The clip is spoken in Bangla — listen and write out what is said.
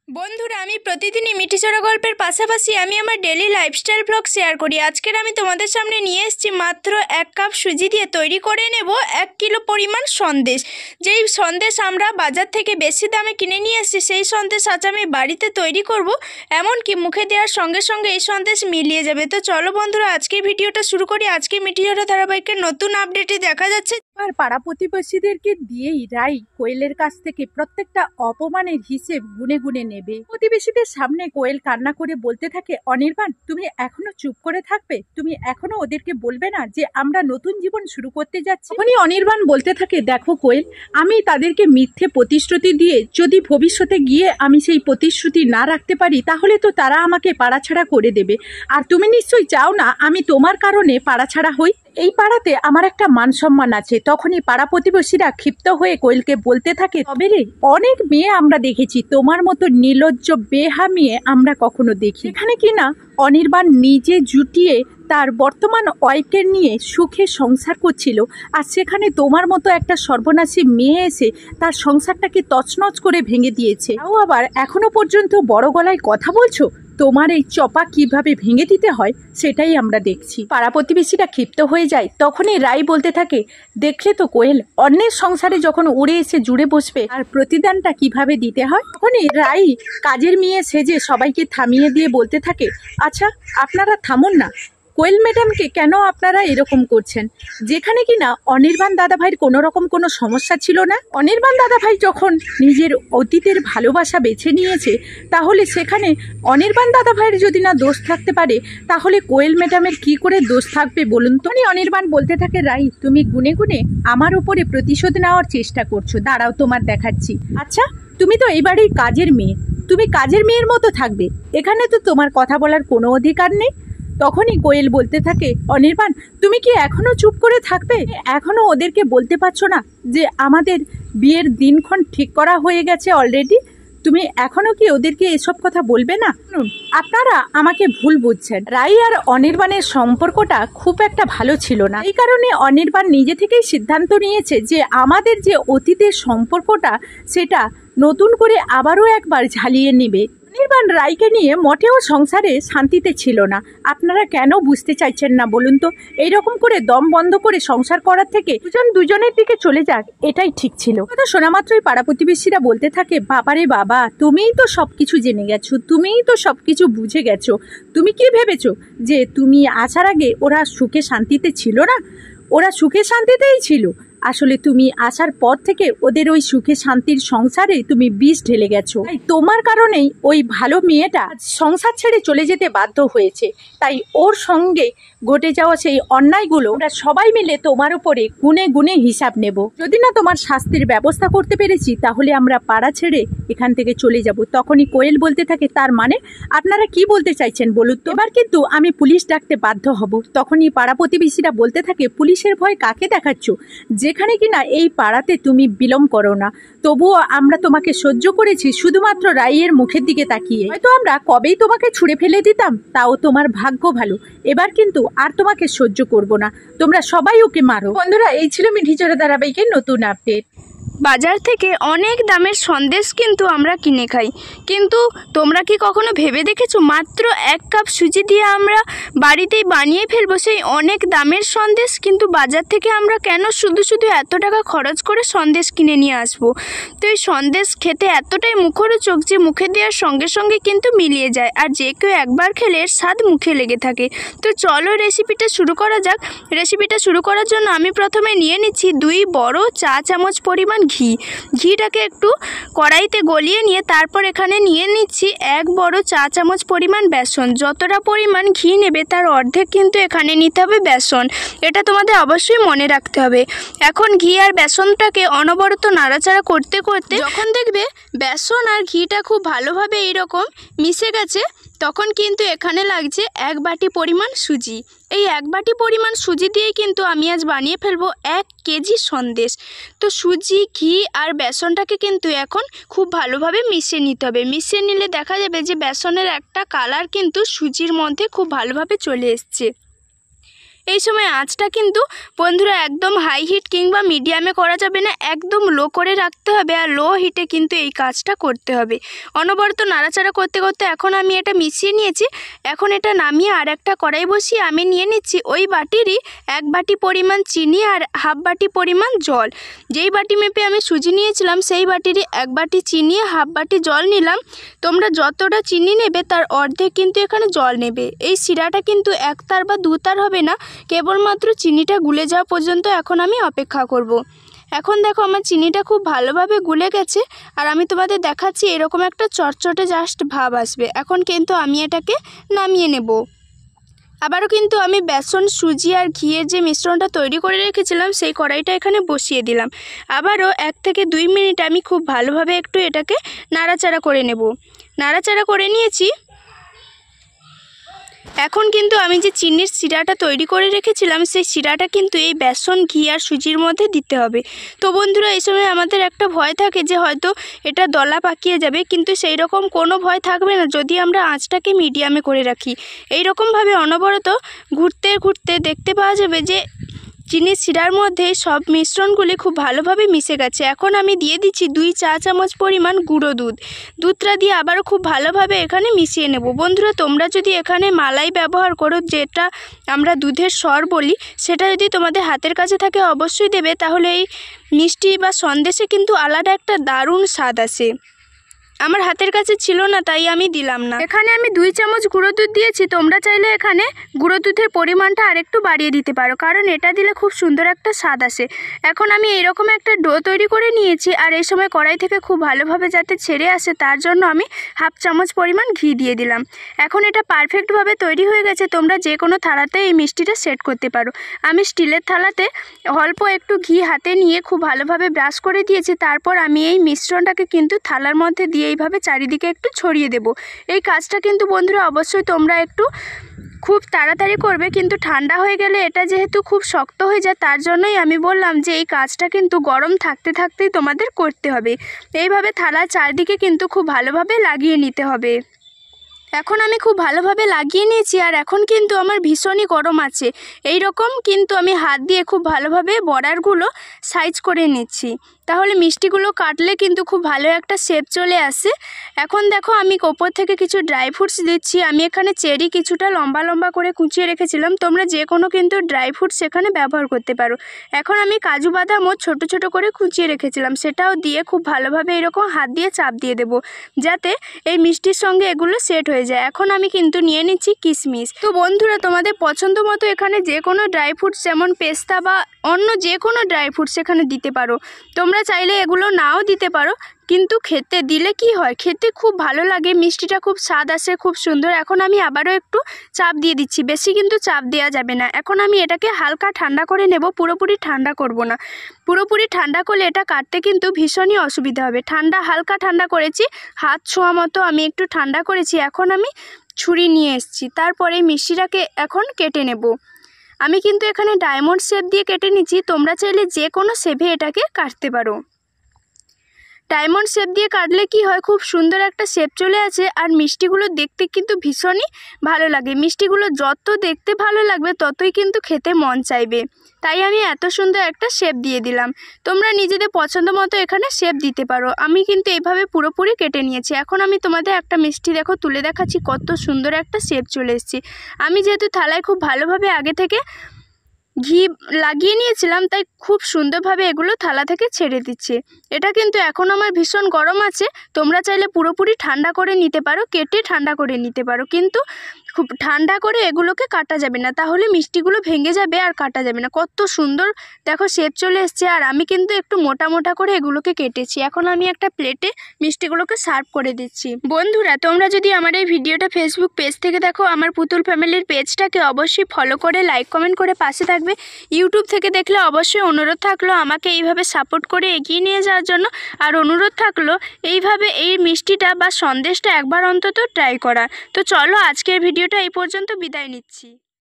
বন্ধুরা, আমি প্রতিদিনই মিঠিচড়া গল্পের পাশাপাশি আমি আমার ডেলি লাইফস্টাইল ব্লগ শেয়ার করি। আজকের আমি তোমাদের সামনে নিয়ে এসেছি মাত্র 1 কাপ সুজি দিয়ে তৈরি করে নেব 1 কিলো পরিমাণ সন্দেশ। যেই সন্দেশ আমরা বাজার থেকে বেশি দামে কিনে নিয়ে এসেছি, সেই সন্দেশ আজ আমি বাড়িতে তৈরি করব। এমনকি মুখে দেওয়ার সঙ্গে সঙ্গে এই সন্দেশ মিলিয়ে যাবে। তো চলো বন্ধুরা, আজকের ভিডিওটা শুরু করি। আজকে মিঠিচড়া ধারাবাহিকের নতুন আপডেটে দেখা যাচ্ছে আর পাড়া প্রতিবেশীদেরকে দিয়েই রাই কোয়েলের কাছ থেকে প্রত্যেকটা অপমানের হিসেব গুনে গুনে নেবে। প্রতিবেশীদের সামনে কোয়েল কান্না করে বলতে থাকে, অনির্বাণ তুমি এখনো চুপ করে থাকবে? তুমি এখনো ওদেরকে বলবে না যে আমরা নতুন জীবন শুরু করতে যাচ্ছি? তখনই অনির্বাণ বলতে থাকে, দেখো কোয়েল, আমি তাদেরকে মিথ্যে প্রতিশ্রুতি দিয়ে যদি ভবিষ্যতে গিয়ে আমি সেই প্রতিশ্রুতি না রাখতে পারি, তাহলে তো তারা আমাকে পাড়াছাড়া করে দেবে। আর তুমি নিশ্চয়ই চাও না আমি তোমার কারণে পাড়াছাড়া হই। এই পাড়াতে আমার একটা মান সম্মান আছে। তখনই পাড়া প্রতিবেশীরা ক্ষিপ্ত হয়ে কোয়েলকে বলতে থাকে, তবে রে, অনেক মেয়ে আমরা দেখেছি, তোমার মতো নির্লজ্জ বেহা মেয়ে আমরা কখনো দেখি। এখানে কিনা অনির্বাণ নিজে জুটিয়ে তার বর্তমান ওয়াইফকে নিয়ে সুখে সংসার করছিল, আর সেখানে তোমার মতো একটা সর্বনাশী মেয়ে এসে তার সংসারটাকে তছনছ করে ভেঙে দিয়েছে। তাও আবার এখনো পর্যন্ত বড় গলায় কথা বলছো। তোমার এই চপা কিভাবে ভেঙে দিতে হয় সেটাই আমরা দেখছি। পাড়া প্রতিবেশীরা ক্ষিপ্ত হয়ে যায়। তখনই রাই বলতে থাকে, দেখলে তো কোয়েল, অন্যের সংসারে যখন উড়ে এসে জুড়ে বসবে আর প্রতিদানটা কিভাবে দিতে হয়। তখনই রাই কাজের মেয়ে সেজে সবাইকে থামিয়ে দিয়ে বলতে থাকে, আচ্ছা আপনারা থামুন না, কোয়েল ম্যাডামকে কেন আপনারা এরকম করছেন? যেখানে কিনা অনির্বাণ দাদাভাইয়ের কোনো রকম কোনো সমস্যা ছিল না। অনির্বাণ দাদাভাই যখন নিজের অতীতের ভালোবাসা বেছে নিয়েছে, তাহলে সেখানে অনির্বাণ দাদাভাইয়ের যদি না দোষ থাকতে পারে, তাহলে কোয়েল ম্যাডামের কি করে দোষ থাকবে বলুন তো? অনির্বাণ বলতে থাকে, রাই তুমি গুনে গুনে আমার উপরে প্রতিশোধ নেওয়ার চেষ্টা করছো, দাঁড়াও তোমার দেখাচ্ছি। আচ্ছা, তুমি তো এইবারেই কাজের মেয়ে, তুমি কাজের মেয়ের মতো থাকবে, এখানে তো তোমার কথা বলার কোনো অধিকার নেই। তখনই কোয়েল বলতে থাকে, অনির্বাণ তুমি কি এখনো চুপ করে থাকবে? এখনো ওদেরকে বলতে পারছো না যে আমাদের বিয়ের দিনক্ষণ ঠিক করা হয়ে গেছে অলরেডি? তুমি এখনো কি ওদেরকে এসব কথা বলবে না? আপনারা আমাকে ভুল বুঝছেন। রাই আর অনির্বাণের সম্পর্কটা খুব একটা ভালো ছিল না। এই কারণে অনির্বাণ নিজে থেকেই সিদ্ধান্ত নিয়েছে যে আমাদের যে অতীতের সম্পর্কটা, সেটা নতুন করে আবারও একবার ঝালিয়ে নেবে। অনির্বাণ রাইকে নিয়ে মোটেও সংসারে শান্তিতে ছিল না। আপনারা কেন বুঝতে চাইছেন না বলুন তো? এইরকম করে দম বন্ধ করে সংসার করার থেকে দুজনের দিকে চলে যাক, এটাই ঠিক ছিল। কথা শোনা মাত্রই পাড়া প্রতিবেশীরা বলতে থাকে, বাবারে বাবা, তুমিই তো সবকিছু জেনে গেছো, তুমিই তো সবকিছু বুঝে গেছো। তুমি কি ভেবেছো যে তুমি আসার আগে ওরা সুখে শান্তিতে ছিল না? ওরা সুখে শান্তিতেই ছিল। আসলে তুমি আসার পর থেকে ওদের ওই সুখে শান্তির সংসারে তুমি বিষ ঢেলে গেছো। তাই তোমার কারণেই ওই ভালো মেয়েটা সংসার ছেড়ে চলে যেতে বাধ্য হয়েছে। তাই ওর সঙ্গে ঘটে যাওয়া সেই অন্যায়গুলো আমরা সবাই মিলে তোমার উপরে গুনে গুনে হিসাব নেব। যদি না তোমার শাস্তির ব্যবস্থা করতে পেরেছি, তাহলে আমরা পাড়া ছেড়ে এখান থেকে চলে যাব। তখনই কোয়েল বলতে থাকে, তার মানে আপনারা কি বলতে চাইছেন বলুন তো? এবার কিন্তু আমি পুলিশ ডাকতে বাধ্য হব। তখনই পাড়া প্রতিবেশীরা বলতে থাকে, পুলিশের ভয় কাকে দেখাচ্ছ? যেখানে কিনা এই পাড়াতে তুমি বিলম্ব করো না, তবুও আমরা তোমাকে সহ্য করেছি শুধুমাত্র রাইয়ের মুখের দিকে তাকিয়ে। হয়তো আমরা কবেই তোমাকে ছুঁড়ে ফেলে দিতাম, তাও তোমার ভাগ্য ভালো। এবার কিন্তু আর তোমাকে সহ্য করব না, তোমরা সবাই ওকে মারো। বন্ধুরা, এই ছিল মিঠিচড়া ধারাবাহিকের নতুন আপডেট। বাজার থেকে অনেক দামের সন্দেশ কিন্তু আমরা কিনে খাই, কিন্তু তোমরা কি কখনো ভেবে দেখেছো মাত্র 1 কাপ সুজি দিয়ে আমরা বাড়িতেই বানিয়ে ফেলবো সেই অনেক দামের সন্দেশ? কিন্তু বাজার থেকে আমরা কেন শুধু শুধু এত টাকা খরচ করে সন্দেশ কিনে নিয়ে আসবো? তো এই সন্দেশ খেতে এতটাই মুখরোচক যে মুখে দেওয়ার সঙ্গে সঙ্গে কিন্তু মিলিয়ে যায়, আর যে কেউ একবার খেলে এর স্বাদ মুখে লেগে থাকে। তো চলো রেসিপিটা শুরু করা যাক। রেসিপিটা শুরু করার জন্য আমি প্রথমে নিয়ে নিচ্ছি 2 বড় চা চামচ পরিমাণ ঘিটাকে একটু কড়াইতে গলিয়ে নিয়ে তারপর এখানে নিয়ে নিচ্ছি 1 বড় চা চামচ পরিমাণ বেসন। যতটা পরিমাণ ঘি নেবে তার অর্ধেক কিন্তু এখানে নিতে হবে বেসন, এটা তোমাদের অবশ্যই মনে রাখতে হবে। এখন ঘি আর বেসনটাকে অনবরত নাড়াচাড়া করতে করতে যখন দেখবে বেসন আর ঘিটা খুব ভালোভাবে এইরকম মিশে গেছে, তখন কিন্তু এখানে লাগছে 1 বাটি পরিমাণ সুজি। এই 1 বাটি পরিমাণ সুজি দিয়ে কিন্তু আমি আজ বানিয়ে ফেলবো 1 কেজি সন্দেশ। তো সুজি, ঘি আর বেসনটাকে কিন্তু এখন খুব ভালোভাবে মিশিয়ে নিতে হবে। মিশিয়ে নিলে দেখা যাবে যে বেসনের একটা কালার কিন্তু সুজির মধ্যে খুব ভালোভাবে চলে এসছে। এই সময় আঁচটা কিন্তু বন্ধুরা একদম হাই হিট কিংবা মিডিয়ামে করা যাবে না, একদম লো করে রাখতে হবে। আর লো হিটে কিন্তু এই কাজটা করতে হবে। অনবরত নাড়াচাড়া করতে করতে এখন আমি এটা মিশিয়ে নিয়েছি। এখন এটা নামিয়ে আর একটা কড়াই বসিয়ে আমি নিয়ে নিচ্ছি ওই বাটিরই 1 বাটি পরিমাণ চিনি আর হাফ বাটি পরিমাণ জল। যেই বাটি মেপে আমি সুজি নিয়েছিলাম সেই বাটিরই 1 বাটি চিনি হাফ বাটি জল নিলাম। তোমরা যতটা চিনি নেবে তার অর্ধেক কিন্তু এখানে জল নেবে। এই শিরাটা কিন্তু 1 তার বা 2 তার হবে না, কেবলমাত্র চিনিটা গুলে যাওয়া পর্যন্ত এখন আমি অপেক্ষা করব। এখন দেখো আমার চিনিটা খুব ভালোভাবে গুলে গেছে আর আমি তোমাদের দেখাচ্ছি এরকম একটা চটচটে জাস্ট ভাব আসবে। এখন কিন্তু আমি এটাকে নামিয়ে নেব। আবারও কিন্তু আমি বেসন, সুজি আর ঘিয়ের যে মিশ্রণটা তৈরি করে রেখেছিলাম সেই কড়াইটা এখানে বসিয়ে দিলাম। আবারও 1 থেকে 2 মিনিট আমি খুব ভালোভাবে একটু এটাকে নাড়াচাড়া করে নেব। নাড়াচাড়া করে নিয়েছি। এখন কিন্তু আমি যে চিনির শিরাটা তৈরি করে রেখেছিলাম সেই শিরাটা কিন্তু এই বেসন, ঘি আর সুজির মধ্যে দিতে হবে। তো বন্ধুরা এই সময় আমাদের একটা ভয় থাকে যে হয়তো এটা দলা পাকিয়ে যাবে, কিন্তু সেই রকম কোনো ভয় থাকবে না যদি আমরা আঁচটাকে মিডিয়ামে করে রাখি। এই রকমভাবে অনবরত ঘুরতে ঘুরতে দেখতে পাওয়া যাবে যে চিনির শিরার মধ্যে সব মিশ্রণগুলি খুব ভালোভাবে মিশে গেছে। এখন আমি দিয়ে দিচ্ছি 2 চা চামচ পরিমাণ গুঁড়ো দুধ। দুধটা দিয়ে আবারও খুব ভালোভাবে এখানে মিশিয়ে নেব। বন্ধুরা তোমরা যদি এখানে মালাই ব্যবহার করো, যেটা আমরা দুধের সর বলি, সেটা যদি তোমাদের হাতের কাছে থাকে অবশ্যই দেবে, তাহলে এই মিষ্টি বা সন্দেশে কিন্তু আলাদা একটা দারুণ স্বাদ আসে। আমার হাতের কাছে ছিল না তাই আমি দিলাম না। এখানে আমি 2 চামচ গুঁড়ো দুধ দিয়েছি। তোমরা চাইলে এখানে গুঁড়ো দুধের পরিমাণটা আরেকটু বাড়িয়ে দিতে পারো, কারণ এটা দিলে খুব সুন্দর একটা স্বাদ আসে। এখন আমি এইরকম একটা ডো তৈরি করে নিয়েছি আর এই সময় কড়াই থেকে খুব ভালোভাবে যাতে ছেড়ে আসে তার জন্য আমি হাফ চামচ পরিমাণ ঘি দিয়ে দিলাম। এখন এটা পারফেক্টভাবে তৈরি হয়ে গেছে। তোমরা যে কোনো থালাতে এই মিষ্টিটা সেট করতে পারো। আমি স্টিলের থালাতে অল্প একটু ঘি হাতে নিয়ে খুব ভালোভাবে ব্রাশ করে দিয়েছি। তারপর আমি এই মিশ্রণটাকে কিন্তু থালার মধ্যে দিয়ে এইভাবে চারিদিকে একটু ছড়িয়ে দেব। এই কাজটা কিন্তু বন্ধুরা অবশ্যই তোমরা একটু খুব তাড়াতাড়ি করবে, কিন্তু ঠান্ডা হয়ে গেলে এটা যেহেতু খুব শক্ত হয়ে যায় তার জন্যই আমি বললাম যে এই কাজটা কিন্তু গরম থাকতে থাকতেই তোমাদের করতে হবে। এইভাবে থালার চারদিকে কিন্তু খুব ভালোভাবে লাগিয়ে নিতে হবে। এখন আমি খুব ভালোভাবে লাগিয়ে নিয়েছি আর এখন কিন্তু আমার ভীষণই গরম আছে। এই রকম কিন্তু আমি হাত দিয়ে খুব ভালোভাবে বর্ডারগুলো সাইজ করে নিচ্ছি, তাহলে মিষ্টিগুলো কাটলে কিন্তু খুব ভালো একটা শেপ চলে আসে। এখন দেখো আমি ওপর থেকে কিছু ড্রাই ফ্রুটস দিচ্ছি। আমি এখানে চেরি কিছুটা লম্বা লম্বা করে কুচিয়ে রেখেছিলাম, তোমরা যে কোনো কিন্তু ড্রাই ফ্রুটস এখানে ব্যবহার করতে পারো। এখন আমি কাজু বাদামও ছোট ছোট করে কুচিয়ে রেখেছিলাম, সেটাও দিয়ে খুব ভালোভাবে এরকম হাত দিয়ে চাপ দিয়ে দেবো যাতে এই মিষ্টির সঙ্গে এগুলো সেট হয়ে যায়। এখন আমি কিন্তু নিয়ে নিচ্ছি কিশমিশ। তো বন্ধুরা তোমাদের পছন্দ মতো এখানে যে কোনো ড্রাই ফ্রুটস যেমন পেস্তা বা অন্য যে কোনো ড্রাই ফ্রুটস এখানে দিতে পারো। তোমরা চাইলে এগুলো নাও দিতে পারো, কিন্তু খেতে দিলে কি হয়, খেতে খুব ভালো লাগে, মিষ্টিটা খুব স্বাদ আসে, খুব সুন্দর। এখন আমি আবারও একটু চাপ দিয়ে দিচ্ছি, বেশি কিন্তু চাপ দেওয়া যাবে না। এখন আমি এটাকে হালকা ঠান্ডা করে নেব, পুরোপুরি ঠান্ডা করব না। পুরোপুরি ঠান্ডা করলে এটা কাটতে কিন্তু ভীষণই অসুবিধা হবে। হালকা ঠান্ডা করেছি, হাত ছোঁয়া মতো আমি একটু ঠান্ডা করেছি। এখন আমি ছুরি নিয়ে এসেছি, তারপরে মিষ্টিটাকে এখন কেটে নেব। আমি কিন্তু এখানে ডায়মন্ড শেপ দিয়ে কেটে নিচ্ছি, তোমরা চাইলে যে কোনো শেপে এটাকে কাটতে পারো। ডায়মন্ড শেপ দিয়ে কাটলে কি হয়, খুব সুন্দর একটা শেপ চলে আসে আর মিষ্টিগুলো দেখতে কিন্তু ভীষণই ভালো লাগে। মিষ্টিগুলো যত দেখতে ভালো লাগবে ততই কিন্তু খেতে মন চাইবে, তাই আমি এত সুন্দর একটা শেপ দিয়ে দিলাম। তোমরা নিজেদের পছন্দ মতো এখানে শেপ দিতে পারো। আমি কিন্তু এইভাবে পুরোপুরি কেটে নিয়েছি। এখন আমি তোমাদের একটা মিষ্টি দেখো তুলে দেখাচ্ছি, কত সুন্দর একটা শেপ চলে এসেছে। আমি যেহেতু থালায় খুব ভালোভাবে আগে থেকে ঘি লাগিয়ে নিয়েছিলাম তাই খুব সুন্দরভাবে এগুলো থালা থেকে ছেড়ে দিচ্ছে। এটা কিন্তু এখন আমার ভীষণ গরম আছে, তোমরা চাইলে পুরোপুরি ঠান্ডা করে নিতে পারো, কেটে ঠান্ডা করে নিতে পারো, কিন্তু খুব ঠান্ডা করে এগুলোকে কাটা যাবে না, তাহলে মিষ্টিগুলো ভেঙে যাবে আর কাটা যাবে না। কত সুন্দর দেখো শেপ চলে এসছে। আর আমি কিন্তু একটু মোটা মোটা করে এগুলোকে কেটেছি। এখন আমি একটা প্লেটে মিষ্টিগুলোকে সার্ভ করে দিচ্ছি। বন্ধুরা তোমরা যদি আমার এই ভিডিওটা ফেসবুক পেজ থেকে দেখো, আমার পুতুল ফ্যামিলির পেজটাকে অবশ্যই ফলো করে লাইক কমেন্ট করে পাশে থাকবে। ইউটিউব থেকে দেখলে অবশ্যই অনুরোধ থাকলো আমাকে এইভাবে সাপোর্ট করে এগিয়ে নিয়ে যাওয়ার জন্য, আর অনুরোধ থাকলো এইভাবে এই মিষ্টিটা বা সন্দেশটা একবার অন্তত ট্রাই করা। তো চলো আজকের ভিডিওটা এই পর্যন্ত, বিদায় নিচ্ছি।